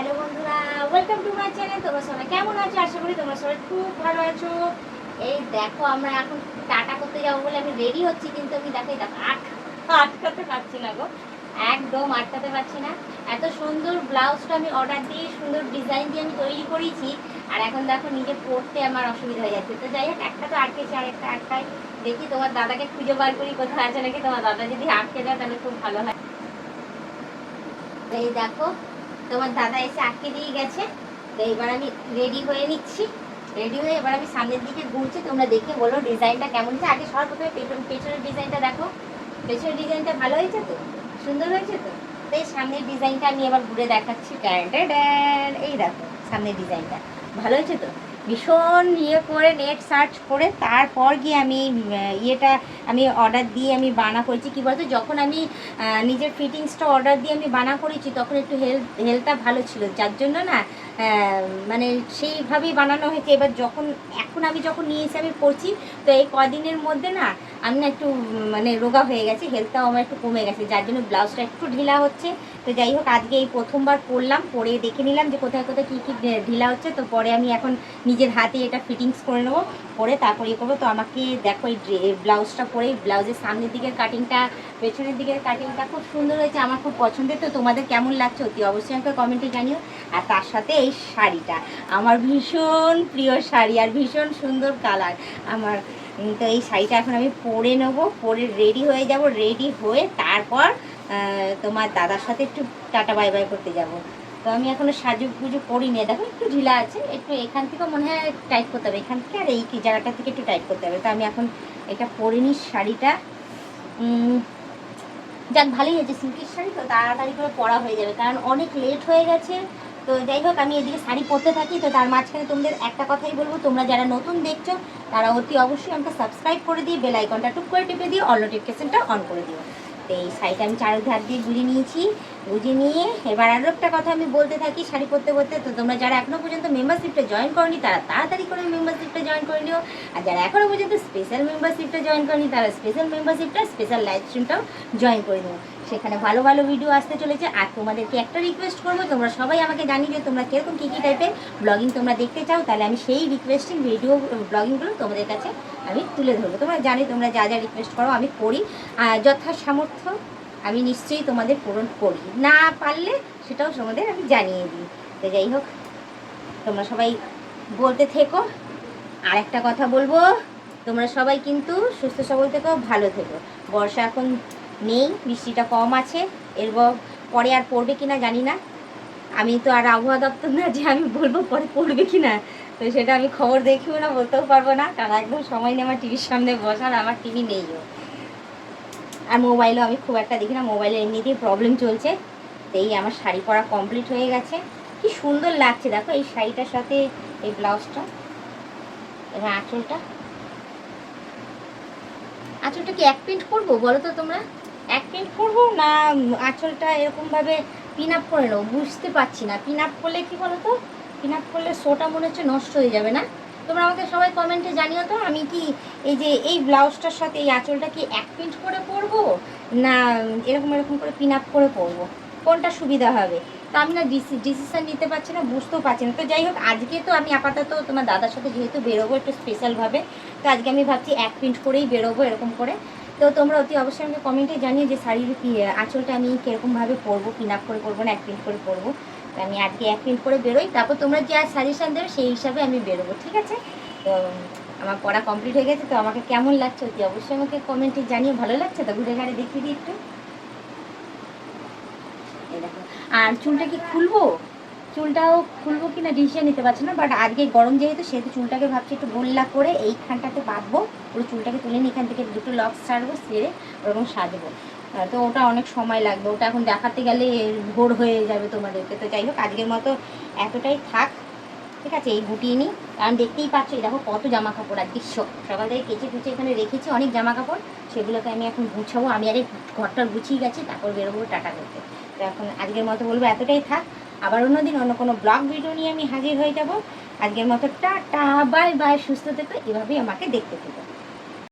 Hello বন্ধুরা, welcome to my channel. তোমরা সবাই কেমন আছো? আশা করি তোমরা সবাই খুব ভালো আছো। এই দেখো, আমরা এখন টাটা করতে যাবো বলে আমি রেডি হচ্ছি, কিন্তু আমি দেখো আটকাতে পারছি না গো, একদম আটকাতে পারছি না। এত সুন্দর ব্লাউজটা আমি অর্ডার দিয়ে সুন্দর ডিজাইন দিয়ে আমি তৈরি করেছি, আর এখন দেখো নিজে পরতে আমার অসুবিধা হয়ে যাচ্ছে। তো যাই হোক, একটা তো আটকেছে, আর একটা আটকায়। দেখি তোমার দাদাকে খুঁজে বার করি কোথায় আছে নাকি। তোমার দাদা যদি আটকে যায় তাহলে খুব ভালো হয়। এই দেখো, তোমার দাদা এসে আটকে দিয়ে গেছে। তো এবার আমি রেডি হয়ে নিচ্ছি। রেডি হয়ে এবার আমি সামনের দিকে ঘুরছি, তোমরা দেখে বলো ডিজাইনটা কেমন হচ্ছে। আগে সর্বপ্রথমে পেছনের ডিজাইনটা দেখো। পেছনের ডিজাইনটা ভালো হয়েছে তো, সুন্দর হয়েছে তো। তো এই সামনের ডিজাইনটা আমি এবার ঘুরে দেখাচ্ছি। এই দেখো সামনের ডিজাইনটা ভালো হয়েছে তো। ভীষণ করে নেট সার্চ করে তারপর গিয়ে আমি ইয়েটা আমি অর্ডার দিয়ে আমি বানা করেছি। কী বলতো, যখন আমি নিজের ফিটিংসটা অর্ডার দিয়ে আমি বানা করেছি তখন একটু হেলথটা ভালো ছিল, যার জন্য না মানে সেইভাবেই বানানো হয়েছে। এবার এখন আমি যখন নিয়ে এসে আমি পড়ছি, তো এই কদিনের মধ্যে না আমি না একটু মানে রোগা হয়ে গেছে, হেলথটাও আমার একটু কমে গেছে, যার জন্য ব্লাউজটা একটু ঢিলা হচ্ছে। তো যাই হোক, আজকে এই প্রথমবার পরলাম, পরে দেখে নিলাম যে কোথায় কোথায় কী কী ঢিলা হচ্ছে। তো পরে আমি এখন নিজের হাতে এটা ফিটিংস করে নেবো, পরে তারপরে ইয়ে করবো। তো আমাকে দেখো এই ব্লাউজটা পরে, ব্লাউজের সামনের দিকের কাটিংটা, পেছনের দিকের কাটিংটা খুব সুন্দর হয়েছে, আমার খুব পছন্দের। তো তোমাদের কেমন লাগছে অতি অবশ্যই আমাকে কমেন্টে জানিও। আর তার সাথে এই শাড়িটা আমার ভীষণ প্রিয় শাড়ি, আর ভীষণ সুন্দর কালার আমার। তো এই শাড়িটা এখন আমি পরে নেবো, পরে রেডি হয়ে যাব। রেডি হয়ে তারপর তোমার দাদার সাথে একটু টাটা বাই বাই করতে যাব। তো আমি এখনও সাজু পুজো করিনি, দেখো একটু ঢিলা আছে, একটু এখান থেকেও মনে হয় টাইট করতে হবে, এখান থেকে আর এই জায়গাটা থেকে একটু টাইট করতে হবে। তো আমি এখন এটা পরে নিই শাড়িটা। যাক, ভালোই হয়েছে, সিল্কের শাড়ি তো তাড়াতাড়ি করে পরা হয়ে যাবে, কারণ অনেক লেট হয়ে গেছে। তো যাই হোক, আমি এদিকে শাড়ি পরতে থাকি। তো তার মাঝখানে তোমাদের একটা কথাই বলবো, তোমরা যারা নতুন দেখছো তারা অতি অবশ্যই আমাকে সাবস্ক্রাইব করে দিয়ে বেল আইকনটা টুক করে টিপে দিয়ে অল নোটিফিকেশনটা অন করে দিও। তো এই শাড়িটা আমি চারধার দিয়ে গুঁজে নিয়েছি। গুঁজে নিয়ে এবার আরও একটা কথা আমি বলতে থাকি শাড়ি পরতে পরতে। তো তোমরা যারা এখনও পর্যন্ত মেম্বারশিপটা জয়েন করনি তারা তাড়াতাড়ি করে মেম্বারশিপটা জয়েন করে নিও। আর যারা এখনও পর্যন্ত স্পেশাল মেম্বারশিপটা জয়েন করনি তারা স্পেশাল মেম্বারশিপটা, স্পেশাল লাইভ স্ট্রিমটাও জয়েন করে নিও। সেখানে ভালো ভালো ভিডিও আসতে চলেছে। আর তোমাদেরকে একটা রিকোয়েস্ট করবো, তোমরা সবাই আমাকে জানিয়ে যে তোমরা কীরকম কী কী টাইপের ব্লগিং তোমরা দেখতে চাও, তাহলে আমি সেই রিকোয়েস্টিং ভিডিও ব্লগিংগুলো তোমাদের কাছে আমি তুলে ধরবো। তোমরা জানি তোমরা যা যা রিকোয়েস্ট করো আমি করি, যথা সামর্থ্য আমি নিশ্চয়ই তোমাদের পূরণ করি, না পারলে সেটাও তোমাদের আমি জানিয়ে দিই। তো যাই হোক, তোমরা সবাই বলতে থেকো। আর একটা কথা বলবো, তোমরা সবাই কিন্তু সুস্থ সবল থেকো, ভালো থেকো। বর্ষা এখন নেই, বৃষ্টিটা কম আছে, এর পরে আর পড়বে কিনা জানি না। আমি তো আর আবহাওয়া দপ্তর না যে আমি বলবো পরে পড়বে কিনা, তো সেটা আমি খবর দেখিও না, বলতেও পারবো না, কারণ একদম সময় নেই আমার টিভির সামনে বসার, আমার টিভি নেইও। আর মোবাইলও আমি খুব একটা দেখি না, মোবাইলে এমনিতেই প্রবলেম চলছে। তো এই আমার শাড়ি পরা কমপ্লিট হয়ে গেছে। কি সুন্দর লাগছে দেখো এই শাড়িটার সাথে এই ব্লাউজটা। এবার আঁচলটা কি এক প্রিন্ট করবো বলো তো তোমরা? এক প্রিন্ট করবো না আঁচলটা এরকমভাবে পিন আপ করে নেবো, বুঝতে পারছি না। পিন আপ করলে কি বলো তো, পিন আপ করলে শোটা মনে হচ্ছে নষ্ট হয়ে যাবে না? তোমরা আমাকে সবাই কমেন্টে জানিও তো, আমি কি এই যে এই ব্লাউজটার সাথে এই আঁচলটা কি এক প্রিন্ট করে পরবো, না এরকম এরকম করে পিন আপ করে পরবো, কোনটা সুবিধা হবে? তো আমি না ডিসিশান নিতে পারছি না, বুঝতেও পারছি না। তো যাই হোক, আজকে তো আমি আপাতত তোমার দাদার সাথে যেহেতু বেরোবো একটু স্পেশালভাবে, তো আজকে আমি ভাবছি এক প্রিন্ট করেই বেরোবো এরকম করে। তো তোমরা অতি অবশ্যই আমাকে কমেন্টে জানিয়ে যে শাড়ির আঁচলটা আমি কীরকমভাবে পরবো, পিন আপ করে পরবো না এক প্রিন্ট করে পরবো। তো আমি আজকে এক প্রিন্ট করে বেরোই, তারপর তোমরা যা সাজেশান দেবে সেই হিসাবে আমি বেরোবো, ঠিক আছে? তো আমার পড়া কমপ্লিট হয়ে গেছে। তো আমাকে কেমন লাগছে অতি অবশ্যই আমাকে কমেন্টে জানিয়ে। ভালো লাগছে তো? ঘুরে ঘাড়ে দেখিয়ে দিই একটু। এই দেখো, আর চুলটা কি খুলবো, চুলটাও খুলবো কিনা ডিসিশন নিতে পারছি না, বাট আজকে গরম যেহেতু সেহেতু চুলটাকে ভাবছি একটু গোল্লা করে এইখানটাতে বাঁধবো, পুরো চুলটাকে তুলে নিয়ে এখান থেকে দুটো লক্স ছাড়বো, সেরে ওরকম সাজবো। তো ওটা অনেক সময় লাগবে, ওটা এখন দেখাতে গেলে ভোর হয়ে যাবে তোমাদেরকে। তো যাই হোক, আজকের মতো এতটাই থাক, ঠিক আছে? এই গুটিয়ে নিই, কারণ দেখতেই পাচ্ছ এই দেখো কত জামা কাপড় আজকে সকাল থেকে কেচে কুচে এখানে রেখেছি, অনেক জামা কাপড়, সেগুলোকে আমি এখন গুছাবো। আমি আর এই ঘরটা গুছিয়ে গেছি, তারপর বেরোবো টাটা করতে। তো এখন আজকের মতো বলবো এতটাই থাক, আবার অন্যদিন অন্য কোনো ব্লগ ভিডিও নিয়ে আমি হাজির হয়ে যাব। আজকের মতো টাটা বাই বাই, সুস্থ থেকো, এভাবেই আমাকে দেখতে থেকো।